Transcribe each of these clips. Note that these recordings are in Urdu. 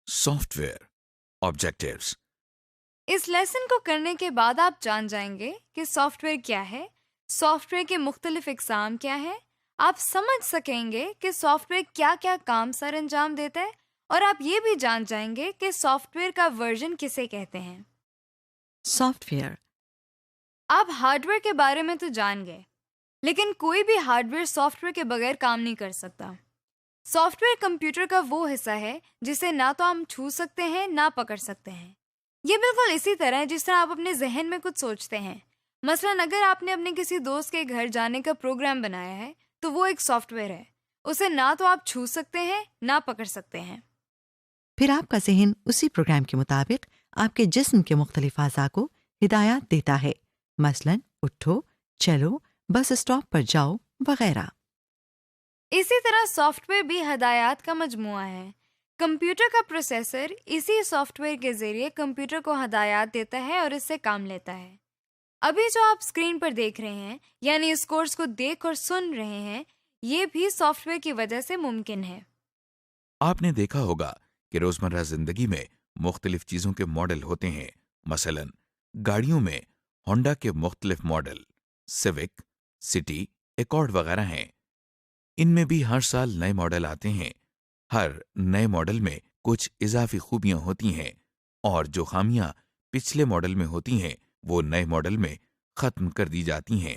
Soft where objectives. اس لیسن کو کرنے کے بعد آپ جان جائیں گے کہ سافٹ ویئر کیا ہے، سافٹ ویئر کے مختلف اقسام کیا ہیں، آپ سمجھ سکیں گے کہ سافٹ ویئر کیا کیا کام سر انجام دیتا ہے، اور آپ یہ بھی جان جائیں گے کہ سافٹ ویئر کا ورژن کسے کہتے ہیں. Soft where. آپ ہارڈ ویئر کے بارے میں تو جان گئے، لیکن کوئی بھی ہارڈ ویئر سافٹ ویئر کے بغیر کام نہیں کر سکتا. سافٹ ویئر کمپیوٹر کا وہ حصہ ہے جسے نہ تو ہم چھو سکتے ہیں نہ پکڑ سکتے ہیں. یہ بالکل اسی طرح ہے جس طرح آپ اپنے ذہن میں کچھ سوچتے ہیں. مثلاً اگر آپ نے اپنے کسی دوست کے گھر جانے کا پروگرام بنایا ہے تو وہ ایک سافٹ ویئر ہے. اسے نہ تو آپ چھو سکتے ہیں نہ پکڑ سکتے ہیں. پھر آپ کا ذہن اسی پروگرام کے مطابق آپ کے جسم کے مختلف اعضاء کو ہدایات دیتا ہے، مثلاً اٹھو، چلو، بس اسٹاپ پر جاؤ وغیرہ. اسی طرح سافٹ ویئر بھی ہدایات کا مجموعہ ہے. کمپیوٹر کا پروسیسر اسی سافٹ ویئر کے ذریعے کمپیوٹر کو ہدایات دیتا ہے اور اس سے کام لیتا ہے. ابھی جو آپ اسکرین پر دیکھ رہے ہیں، یعنی اس کورس کو دیکھ اور سن رہے ہیں، یہ بھی سافٹ ویئر کی وجہ سے ممکن ہے. آپ نے دیکھا ہوگا کہ روزمرہ زندگی میں مختلف چیزوں کے ماڈل ہوتے ہیں. مثلا گاڑیوں میں ہونڈا کے مختلف ماڈل سیوک، سٹی، ایکارڈ وغیرہ ہیں. ان میں بھی ہر سال نئے ماڈل آتے ہیں. ہر نئے ماڈل میں کچھ اضافی خوبیاں ہوتی ہیں، اور جو خامیاں پچھلے ماڈل میں ہوتی ہیں وہ نئے ماڈل میں ختم کر دی جاتی ہیں.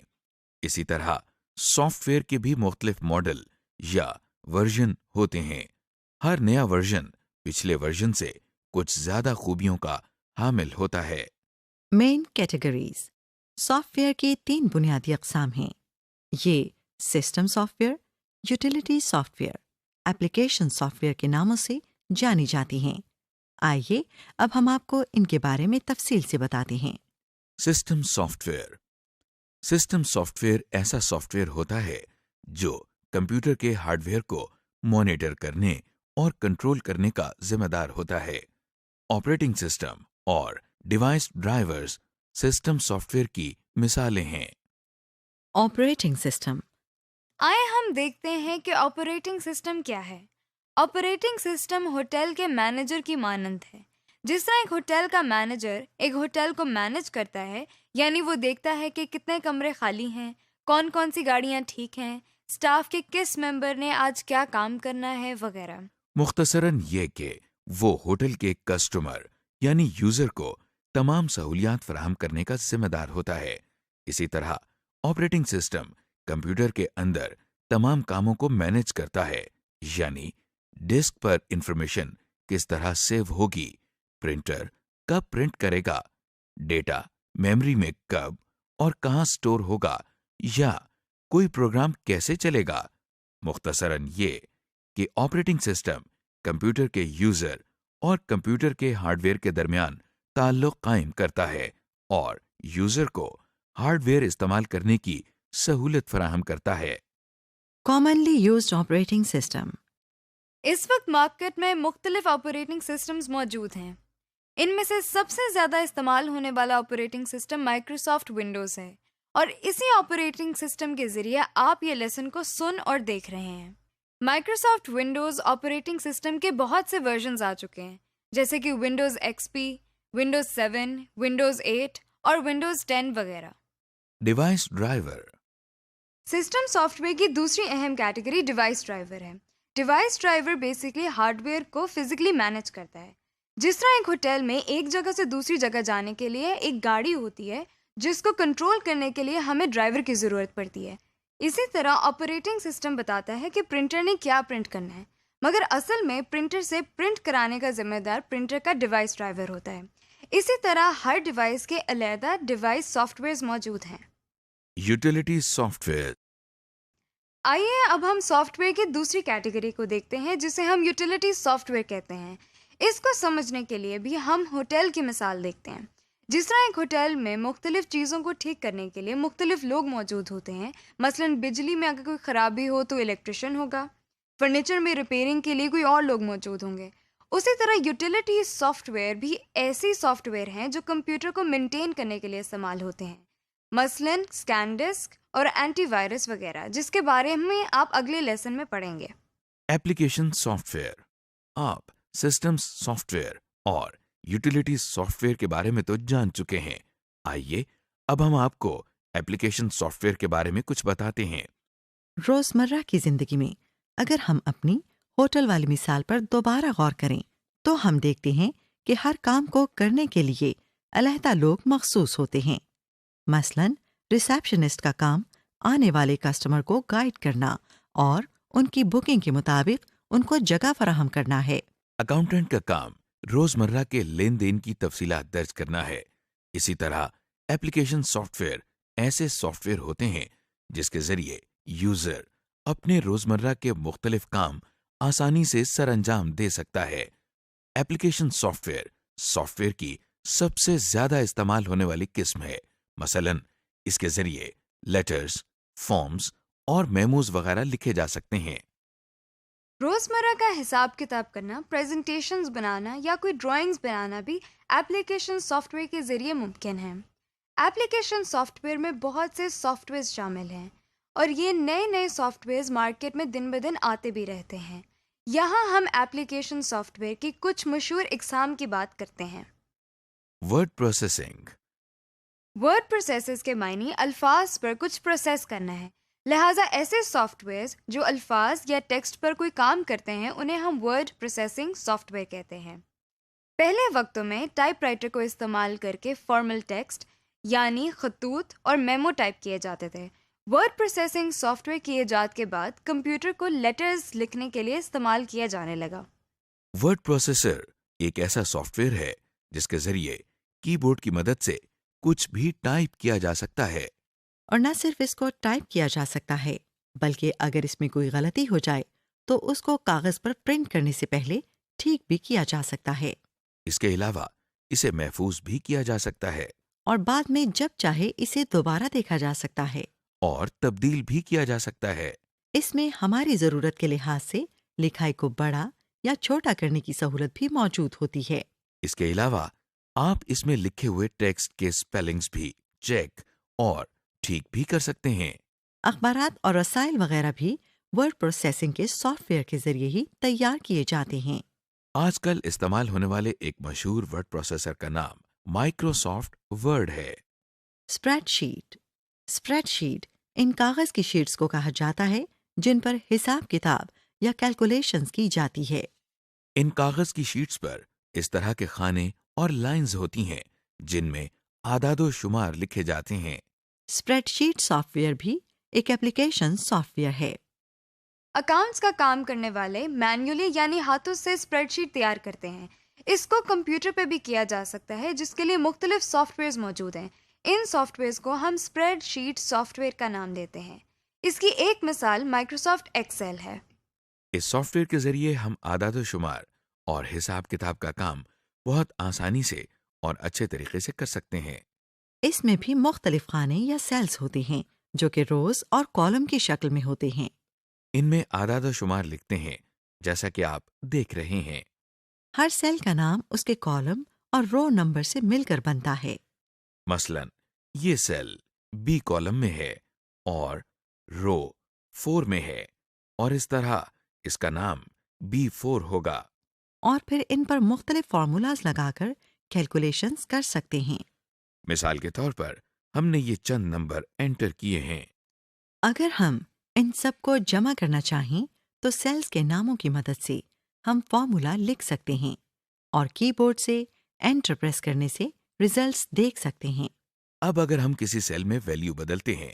اسی طرح سافٹ ویئر کے بھی مختلف ماڈل یا ورژن ہوتے ہیں. ہر نیا ورژن پچھلے ورژن سے کچھ زیادہ خوبیوں کا حامل ہوتا ہے. Main categories. سافٹ ویئر کی 3 بنیادی اقسام ہیں. یہ system soft where, utility soft where, application soft where کے ناموں سے جانی جاتی ہیں. آئیے اب ہم آپ کو ان کے بارے میں تفصیل سے بتاتے ہیں. System soft where. System soft where ایسا سافٹ ویئر ہوتا ہے جو کمپیوٹر کے ہارڈ ویئر کو مانیٹر کرنے اور کنٹرول کرنے کا ذمہ دار ہوتا ہے. آپریٹنگ سسٹم اور device drivers system soft where کی مثالیں ہیں. Operating system. آئے ہم دیکھتے ہیں کہ آپریٹنگ سسٹم کیا ہے. آپریٹنگ سسٹم ہوٹل کے مینیجر کی مانند ہے. جس طرح ایک ہوٹل کا مینیجر ایک ہوٹل کو مینیج کرتا ہے، یعنی وہ دیکھتا ہے کہ کتنے کمرے خالی ہیں، کون کون سی گاڑیاں ٹھیک ہیں، سٹاف کے کس ممبر نے آج کیا کام کرنا ہے وغیرہ. مختصراً یہ کہ وہ ہوٹل کے کسٹمر یعنی یوزر کو تمام سہولیات فراہم کرنے کا ذمہ دار ہوتا ہے. اسی طرح آپریٹنگ سسٹم کمپیوٹر کے اندر تمام کاموں کو مینیج کرتا ہے، یعنی ڈسک پر انفارمیشن کس طرح سیو ہوگی، پرنٹر کب پرنٹ کرے گا، ڈیٹا میموری میں کب اور کہاں سٹور ہوگا، یا کوئی پروگرام کیسے چلے گا. مختصراً یہ کہ آپریٹنگ سسٹم کمپیوٹر کے یوزر اور کمپیوٹر کے ہارڈ ویئر کے درمیان تعلق قائم کرتا ہے اور یوزر کو ہارڈ ویئر استعمال کرنے کی سہولت فراہم کرتا ہے. Commonly used operating system. اس وقت مارکیٹ میں مختلف آپریٹنگ سسٹمز موجود ہیں. ان میں سے سب سے زیادہ استعمال ہونے والا آپریٹنگ سسٹم مائکروسافٹ ونڈوز ہے، اور اسی آپریٹنگ سسٹم کے ذریعے آپ یہ لیسن کو سن اور دیکھ رہے ہیں. مائکروسافٹ ونڈوز آپریٹنگ سسٹم کے بہت سے ورژنز آ چکے ہیں، جیسے کہ ونڈوز ایکس پی، ونڈوز 7، ونڈوز 8 اور ونڈوز 10 وغیرہ. Device driver. System soft where کی دوسری اہم کیٹیگری ڈیوائس ڈرائیور ہے. Device driver basically hard where کو فزیکلی مینیج کرتا ہے. جس طرح ایک ہوٹل میں ایک جگہ سے دوسری جگہ جانے کے لیے ایک گاڑی ہوتی ہے جس کو کنٹرول کرنے کے لیے ہمیں ڈرائیور کی ضرورت پڑتی ہے، اسی طرح آپریٹنگ سسٹم بتاتا ہے کہ پرنٹر نے کیا پرنٹ کرنا ہے، مگر اصل میں پرنٹر سے پرنٹ کرانے کا ذمہ دار پرنٹر کا ڈیوائس ڈرائیور ہوتا ہے. اسی طرح ہر ڈیوائس کے علیحدہ ڈیوائس سافٹ ویئرز موجود ہیں. Utility soft where. آئیے اب ہم سافٹ ویئر کی دوسری کیٹیگری کو دیکھتے ہیں جسے ہم یوٹیلیٹی سافٹ ویئر کہتے ہیں. اس کو سمجھنے کے لیے بھی ہم ہوٹل کی مثال دیکھتے ہیں. جس طرح ایک ہوٹل میں مختلف چیزوں کو ٹھیک کرنے کے لیے مختلف لوگ موجود ہوتے ہیں، مثلاً بجلی میں اگر کوئی خرابی ہو تو الیکٹریشین ہوگا، فرنیچر میں ریپیئرنگ کے لیے کوئی اور لوگ موجود ہوں گے، اسی طرح یوٹیلیٹی سافٹ ویئر بھی ایسی سافٹ ویئر ہیں جو کمپیوٹر کو مینٹین کرنے کے لیے استعمال ہوتے ہیں، مثلاً اسکین ڈسک اور اینٹی وائرس وغیرہ، جس کے بارے میں آپ اگلے لیسن میں پڑھیں گے. Application soft where. آپ سسٹمز سافٹ ویئر اور یوٹیلیٹی سافٹ ویئر کے بارے میں تو جان چکے ہیں. آئیے اب ہم آپ کو ایپلیکیشن سافٹ ویئر کے بارے میں کچھ بتاتے ہیں. روزمرہ کی زندگی میں اگر ہم اپنی ہوٹل والی مثال پر دوبارہ غور کریں تو ہم دیکھتے ہیں کہ ہر کام کو کرنے کے لیے علیحدہ لوگ مخصوص ہوتے ہیں. مثلاً ریسیپشنسٹ کا کام آنے والے کسٹمر کو گائیڈ کرنا اور ان کی بکنگ کے مطابق ان کو جگہ فراہم کرنا ہے. اکاؤنٹنٹ کا کام روزمرہ کے لین دین کی تفصیلات درج کرنا ہے. اسی طرح ایپلیکیشن سافٹ ویئر ایسے سافٹ ویئر ہوتے ہیں جس کے ذریعے یوزر اپنے روزمرہ کے مختلف کام آسانی سے سر انجام دے سکتا ہے. ایپلیکیشن سافٹ ویئر کی سب سے زیادہ استعمال ہونے والی قسم ہے. مثلاً اس کے ذریعے لیٹرز، فارمز اور میموز وغیرہ لکھے جا سکتے ہیں. روزمرہ کا حساب کتاب کرنا، پریزنٹیشنز بنانا یا کوئی ڈرائنگز بنانا بھی ایپلیکیشن سافٹ ویئر کے ذریعے ممکن ہے. ایپلیکیشن سافٹ ویئر میں بہت سے سافٹ ویئر شامل ہیں اور یہ نئے سافٹ ویئرز مارکیٹ میں دن بدن آتے بھی رہتے ہیں. یہاں ہم ایپلیکیشن سافٹ ویئر کی کچھ مشہور اقسام کی بات کرتے ہیں. Word processing. ورڈ پروسیسز کے معنی الفاظ پر کچھ پروسیس کرنا ہے. لہٰذا ایسے سافٹ ویئرز جو الفاظ یا ٹیکسٹ پر کوئی کام کرتے ہیں انہیں ہم ورڈ پروسیسنگ سافٹ ویئر کہتے ہیں. پہلے وقتوں میں ٹائپ رائٹر کو استعمال کر کے فارمل ٹیکسٹ یعنی خطوط اور میمو ٹائپ کیے جاتے تھے. ورڈ پروسیسنگ سافٹ ویئر کی ایجاد کے بعد کمپیوٹر کو لیٹرز لکھنے کے لیے استعمال کیا جانے لگا. ورڈ پروسیسر ایک ایسا سافٹ ویئر ہے جس کے ذریعے کی بورڈ کی مدد سے کچھ بھی ٹائپ کیا جا سکتا ہے. اور نہ صرف اس کو ٹائپ کیا جا سکتا ہے بلکہ اگر اس میں کوئی غلطی ہو جائے تو اس کو کاغذ پر پرنٹ کرنے سے پہلے ٹھیک بھی کیا جا سکتا ہے. اس کے علاوہ اسے محفوظ بھی کیا جا سکتا ہے اور بعد میں جب چاہے اسے دوبارہ دیکھا جا سکتا ہے. اور تبدیل بھی کیا جا سکتا ہے. اس میں ہماری ضرورت کے لحاظ سے لکھائی کو بڑا یا چھوٹا کرنے کی سہولت بھی موجود ہوتی ہے. اس کے علاوہ آپ اس میں لکھے ہوئے ٹیکسٹ کے سپیلنگز بھی چیک اور ٹھیک بھی کر سکتے ہیں. اخبارات اور رسائل وغیرہ بھی ورڈ پروسیسنگ کے سافٹ ویئر کے ذریعے ہی تیار کیے جاتے ہیں. آج کل استعمال ہونے والے ایک مشہور ورڈ پروسیسر کا نام مائکروسافٹ ورڈ ہے. اسپریڈ شیٹ ان کاغذ کی شیٹس کو کہا جاتا ہے جن پر حساب کتاب یا کیلکولیشنز کی جاتی ہے. ان کاغذ کی شیٹس پر اس طرح کے خانے اور لائنز ہوتی ہیں جن میں اعداد و شمار لکھے جاتے ہیں. اسپریڈ شیٹ سافٹ ویئر بھی ایک ایپلیکیشن سافٹ ویئر ہے. اکاؤنٹس کا کام کرنے والے مینولی یعنی ہاتھوں سے اسپریڈ شیٹ تیار کرتے ہیں. اس کو کمپیوٹر پہ بھی کیا جا سکتا ہے جس کے لیے مختلف سافٹ ویئرز موجود ہیں. ان سافٹ ویئرز کو ہم اسپریڈ شیٹ سافٹ ویئر کا نام دیتے ہیں. اس کی ایک مثال مائکروسافٹ ایکسل ہے. اس سافٹ ویئر کے ذریعے ہم اعداد و شمار اور حساب کتاب کا کام بہت آسانی سے اور اچھے طریقے سے کر سکتے ہیں. اس میں بھی مختلف خانے یا سیلز ہوتے ہیں جو کہ روز اور کالم کی شکل میں ہوتے ہیں. ان میں اعداد و شمار لکھتے ہیں جیسا کہ آپ دیکھ رہے ہیں. ہر سیل کا نام اس کے کالم اور رو نمبر سے مل کر بنتا ہے. مثلاً یہ سیل بی کالم میں ہے اور رو 4 میں ہے اور اس طرح اس کا نام B4 ہوگا. اور پھر ان پر مختلف فارمولاز لگا کر کیلکولیشنز کر سکتے ہیں. مثال کے طور پر ہم نے یہ چند نمبر انٹر کیے ہیں. اگر ہم ان سب کو جمع کرنا چاہیں تو سیلز کے ناموں کی مدد سے ہم فارمولا لکھ سکتے ہیں اور کی بورڈ سے انٹر پریس کرنے سے ریزلٹس دیکھ سکتے ہیں. اب اگر ہم کسی سیل میں ویلیو بدلتے ہیں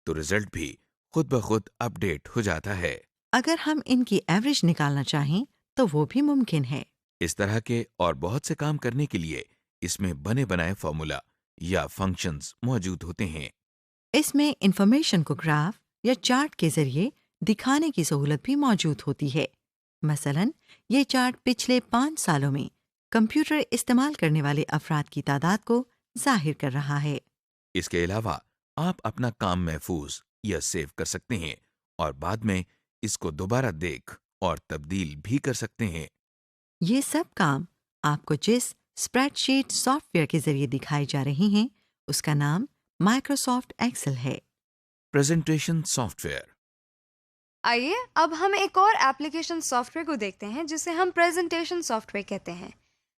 تو رزلٹ بھی خود بخود اپ ڈیٹ ہو جاتا ہے. اگر ہم ان کی ایوریج نکالنا چاہیں تو وہ بھی ممکن ہے. اس طرح کے اور بہت سے کام کرنے کے لیے اس میں بنے بنائے فارمولا یا فنکشنز موجود ہوتے ہیں. اس میں انفارمیشن کو گراف یا چارٹ کے ذریعے دکھانے کی سہولت بھی موجود ہوتی ہے. مثلاً یہ چارٹ پچھلے 5 سالوں میں کمپیوٹر استعمال کرنے والے افراد کی تعداد کو ظاہر کر رہا ہے. اس کے علاوہ آپ اپنا کام محفوظ یا سیو کر سکتے ہیں اور بعد میں اس کو دوبارہ دیکھ اور تبدیل بھی کر سکتے ہیں. یہ سب کام آپ کو جس اسپریڈ شیٹ سافٹ ویئر کے ذریعے دکھائی جا رہی ہیں اس کا نام مائکروسافٹ ایکسل ہے. Presentation soft where. آئیے اب ہم ایک اور ایپلیکیشن سافٹ ویئر کو دیکھتے ہیں جسے ہم پریزنٹیشن سافٹ ویئر کہتے ہیں۔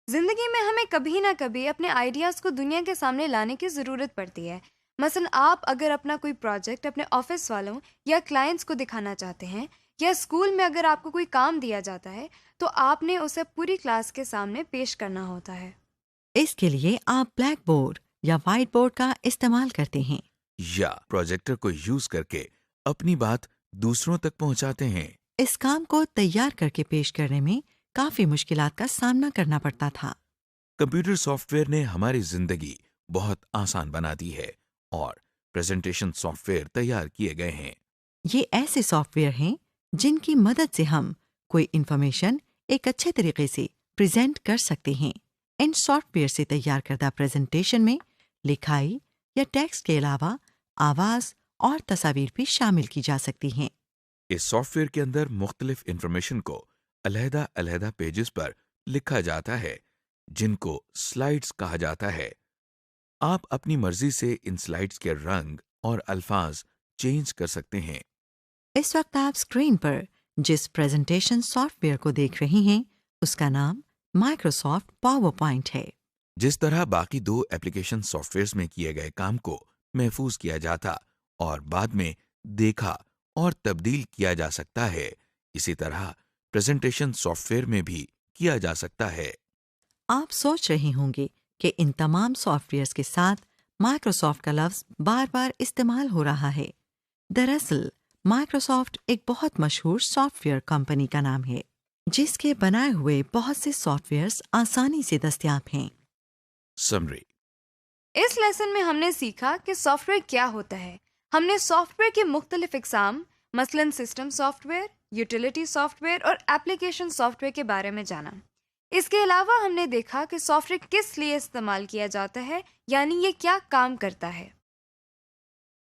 زندگی میں ہمیں کبھی نہ کبھی اپنے آئیڈیاز کو دنیا کے سامنے لانے کی ضرورت پڑتی ہے۔ مثلا آپ اگر اپنا کوئی پروجیکٹ اپنے آفس والوں یا کلائنٹس کو دکھانا چاہتے ہیں، یا اسکول میں اگر آپ کو کوئی کام دیا جاتا ہے تو آپ نے اسے پوری کلاس کے سامنے پیش کرنا ہوتا ہے۔ اس کے لیے آپ بلیک بورڈ یا وائٹ بورڈ کا استعمال کرتے ہیں۔ یا پروجیکٹر کو یوز کر کے اپنی بات دوسروں تک پہنچاتے ہیں۔ اس کام کو تیار کر کے پیش کرنے میں کافی مشکلات کا سامنا کرنا پڑتا تھا۔ کمپیوٹر سافٹ ویئر نے ہماری زندگی بہت آسان بنا دی ہے اور پریزنٹیشن سافٹ ویئر تیار کیے گئے ہیں۔ یہ ایسے سافٹ ویئر ہیں جن کی مدد سے ہم کوئی انفارمیشن ایک اچھے طریقے سے پریزنٹ کر سکتے ہیں۔ ان سافٹ ویئر سے تیار کردہ پریزنٹیشن میں لکھائی یا ٹیکسٹ کے علاوہ آواز اور تصاویر بھی شامل کی جا سکتی ہیں۔ اس سافٹ ویئر کے اندر مختلف انفارمیشن کو علیحدہ علیحدہ پیجز پر لکھا جاتا ہے جن کو سلائڈز کہا جاتا ہے۔ آپ اپنی مرضی سے ان سلائڈز کے رنگ اور الفاظ چینج کر سکتے ہیں۔ اس وقت آپ اسکرین پر جس پریزنٹیشن سافٹ ویئر کو دیکھ رہی ہیں اس کا نام مائکروسافٹ پاور پوائنٹ ہے۔ جس طرح باقی دو ایپلیکیشن سافٹ ویئرز میں کیے گئے کام کو محفوظ کیا جاتا اور بعد میں دیکھا اور تبدیل کیا جا سکتا ہے، اسی طرح پریزنٹیشن سافٹ ویئر میں بھی کیا جا سکتا ہے۔ آپ سوچ رہے ہوں گے کہ ان تمام سافٹ ویئرز کے ساتھ مائکروسافٹ کا لفظ بار بار استعمال ہو رہا ہے۔ دراصل مائکروسافٹ ایک بہت مشہور سافٹ ویئر کمپنی کا نام ہے جس کے بنائے ہوئے بہت سے سافٹ ویئرز آسانی سے دستیاب ہیں۔ سمری۔ اس لیسن میں ہم نے سیکھا کہ سافٹ ویئر کیا ہوتا ہے۔ ہم نے سافٹ ویئر کے مختلف اقسام مثلاً system soft where, utility soft where اور ایپلیکیشن سافٹ ویئر کے بارے میں جانا۔ اس کے علاوہ ہم نے دیکھا کہ سافٹ ویئر کس لیے استعمال کیا جاتا ہے، یعنی یہ کیا کام کرتا ہے۔